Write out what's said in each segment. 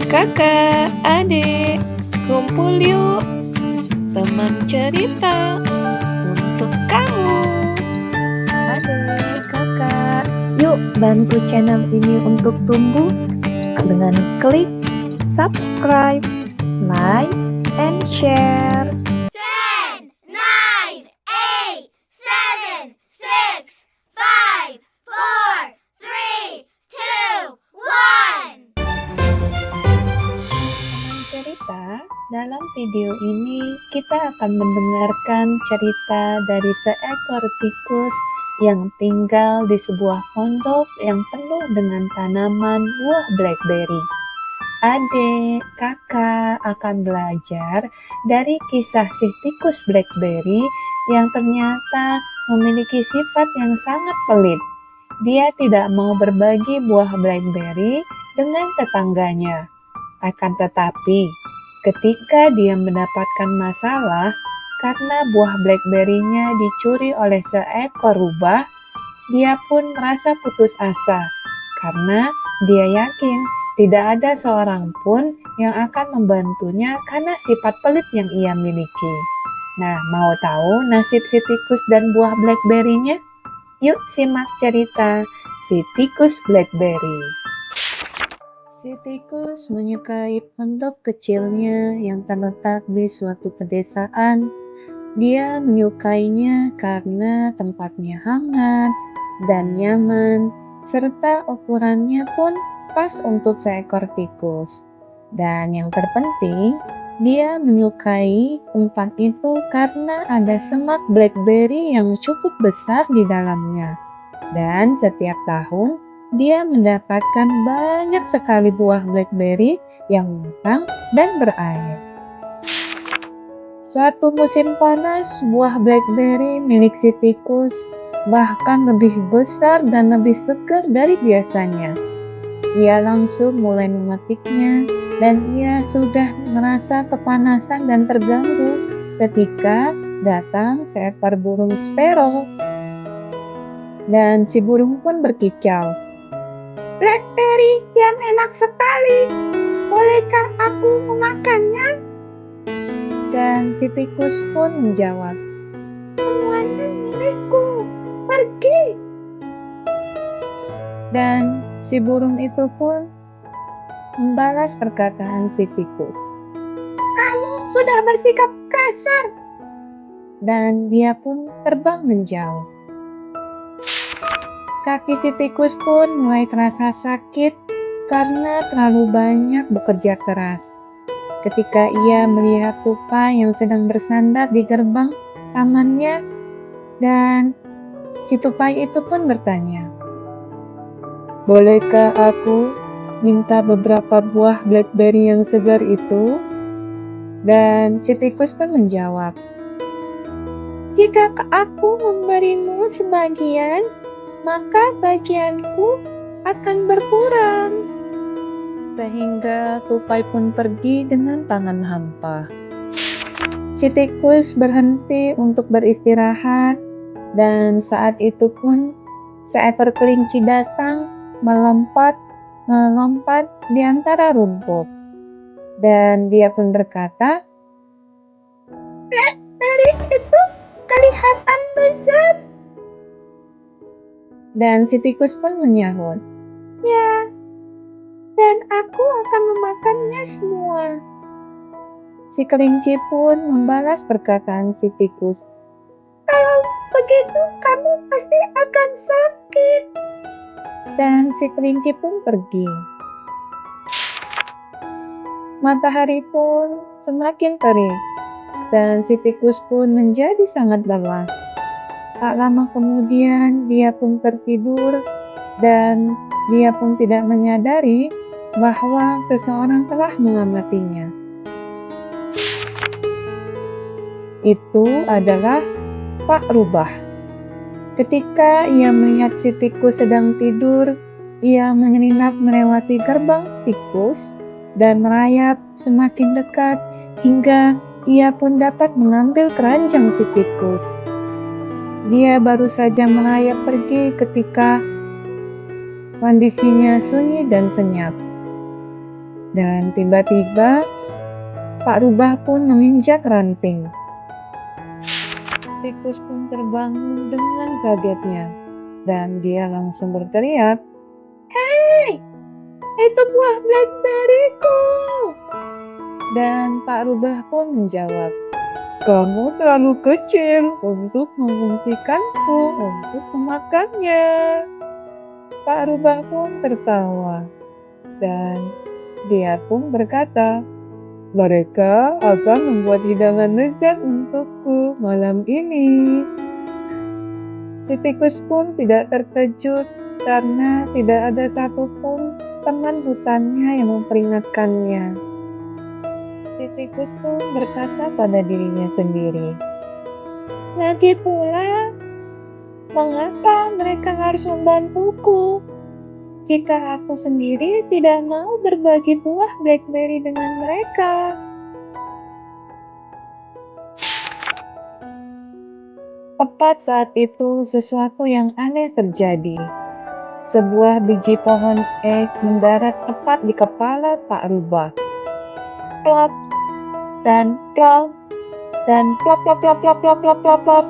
Kakak, adik, kumpul yuk, teman cerita untuk kamu. Adik, kakak, yuk bantu channel ini untuk tumbuh dengan klik subscribe, like, and share. 10, 9, 8, 7, 6, 5, 4, 3, 2, 1. Teman cerita, dalam video ini kita akan mendengarkan cerita dari seekor tikus yang tinggal di sebuah pondok yang penuh dengan tanaman buah blackberry. Adik, kakak akan belajar dari kisah si tikus blackberry yang ternyata memiliki sifat yang sangat pelit. Dia tidak mau berbagi buah blackberry dengan tetangganya. Akan tetapi, ketika dia mendapatkan masalah karena buah blackberry-nya dicuri oleh seekor rubah, dia pun merasa putus asa karena dia yakin tidak ada seorang pun yang akan membantunya karena sifat pelit yang ia miliki. Nah, mau tahu nasib si tikus dan buah blackberry-nya? Yuk simak cerita si tikus blackberry. Si tikus menyukai pondok kecilnya yang terletak di suatu pedesaan. Dia menyukainya karena tempatnya hangat dan nyaman, serta ukurannya pun pas untuk seekor tikus. Dan yang terpenting, dia menyukai tempat itu karena ada semak blackberry yang cukup besar di dalamnya. Dan setiap tahun, dia mendapatkan banyak sekali buah blackberry yang matang dan berair. Suatu musim panas, buah blackberry milik si tikus bahkan lebih besar dan lebih segar dari biasanya. Ia langsung mulai memetiknya dan ia sudah merasa kepanasan dan terganggu ketika datang seekor burung sparrow. Dan si burung pun berkicau, "Blackberry yang enak sekali, bolehkah aku memakannya?" Dan si tikus pun menjawab, "Semuanya milikku, pergi." Dan si burung itu pun membalas perkataan si tikus, "Kamu sudah bersikap kasar." Dan dia pun terbang menjauh. Kaki si tikus pun mulai terasa sakit karena terlalu banyak bekerja keras. Ketika ia melihat tupai yang sedang bersandar di gerbang tamannya, dan si tupai itu pun bertanya, "Bolehkah aku minta beberapa buah blackberry yang segar itu?" Dan si tikus pun menjawab, "Jika aku memberimu sebagian, maka bagianku akan berkurang." Sehingga tupai pun pergi dengan tangan hampa. Si tikus berhenti untuk beristirahat, dan saat itu pun seekor kelinci datang melompat di antara rumput. Dan dia pun berkata, "Blackberry itu kelihatan lezat." Dan si tikus pun menyahut, "Ya, dan aku akan memakannya semua." Si kelinci pun membalas perkataan si tikus, "Kalau begitu kamu pasti akan sakit." Dan si kelinci pun pergi. Matahari pun semakin terik, dan si tikus pun menjadi sangat lelah. Tak lama kemudian dia pun tertidur, dan dia pun tidak menyadari bahwa seseorang telah mengamatinya. Itu adalah Pak Rubah. Ketika ia melihat si tikus sedang tidur, ia menyelinap melewati gerbang tikus dan merayap semakin dekat hingga ia pun dapat mengambil keranjang si tikus. Dia baru saja merayap pergi ketika kondisinya sunyi dan senyap. Dan tiba-tiba Pak Rubah pun menginjak ranting. Tikus pun terbangun dengan kagetnya dan dia langsung berteriak, "Hei, itu buah blackberry-ku!" Dan Pak Rubah pun menjawab, "Kamu terlalu kecil untuk memungkinkanku untuk memakannya." Pak Rubah pun tertawa dan dia pun berkata, "Mereka akan membuat hidangan lezat untukku malam ini." Si tikus pun tidak terkejut karena tidak ada satupun teman hutannya yang memperingatkannya. Si tikus pun berkata pada dirinya sendiri, "Lagi pula, mengapa mereka harus membantuku jika aku sendiri tidak mau berbagi buah blackberry dengan mereka?" Tepat saat itu, sesuatu yang aneh terjadi. Sebuah biji pohon ek mendarat tepat di kepala Pak Rubah. Plop dan plop dan plop plop plop plop plop plop plop plop.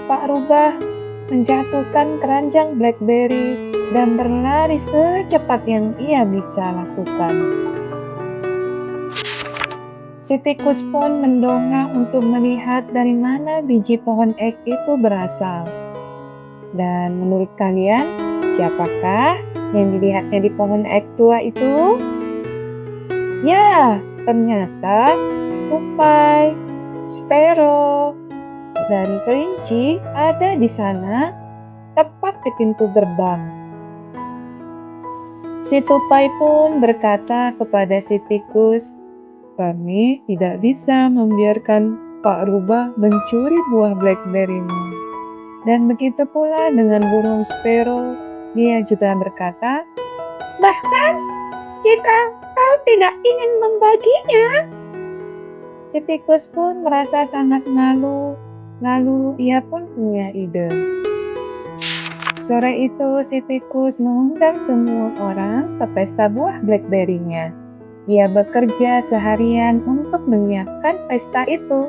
Pak Rubah menjatuhkan keranjang blackberry dan berlari secepat yang ia bisa lakukan. Si tikus pun mendongak untuk melihat dari mana biji pohon ek itu berasal. Dan menurut kalian, siapakah yang dilihatnya di pohon ek tua itu? Ya, ternyata tupai, sparrow, dan kelinci ada di sana tepat di pintu gerbang. Si tupai pun berkata kepada si tikus, "Kami tidak bisa membiarkan Pak Rubah mencuri buah blackberry-mu." Dan begitu pula dengan burung sparrow, dia juga berkata, "Bahkan jika kau tidak ingin membaginya." Si tikus pun merasa sangat malu, lalu ia pun punya ide. Sore itu si tikus mengundang semua orang ke pesta buah blackberry-nya. Ia bekerja seharian untuk menyiapkan pesta itu.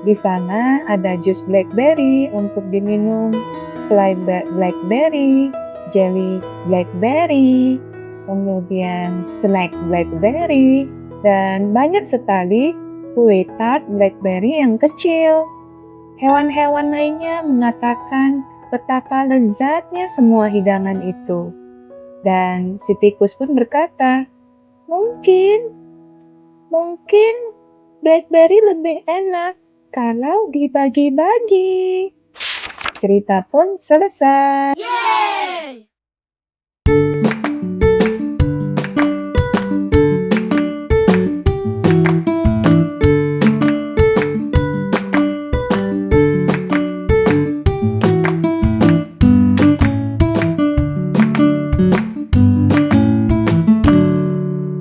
Di sana ada jus blackberry untuk diminum, selai blackberry, jelly blackberry, kemudian snack blackberry, dan banyak sekali kue tart blackberry yang kecil. Hewan-hewan lainnya mengatakan betapa lezatnya semua hidangan itu. Dan si tikus pun berkata, Mungkin blackberry lebih enak kalau dibagi-bagi." Cerita pun selesai. Yay!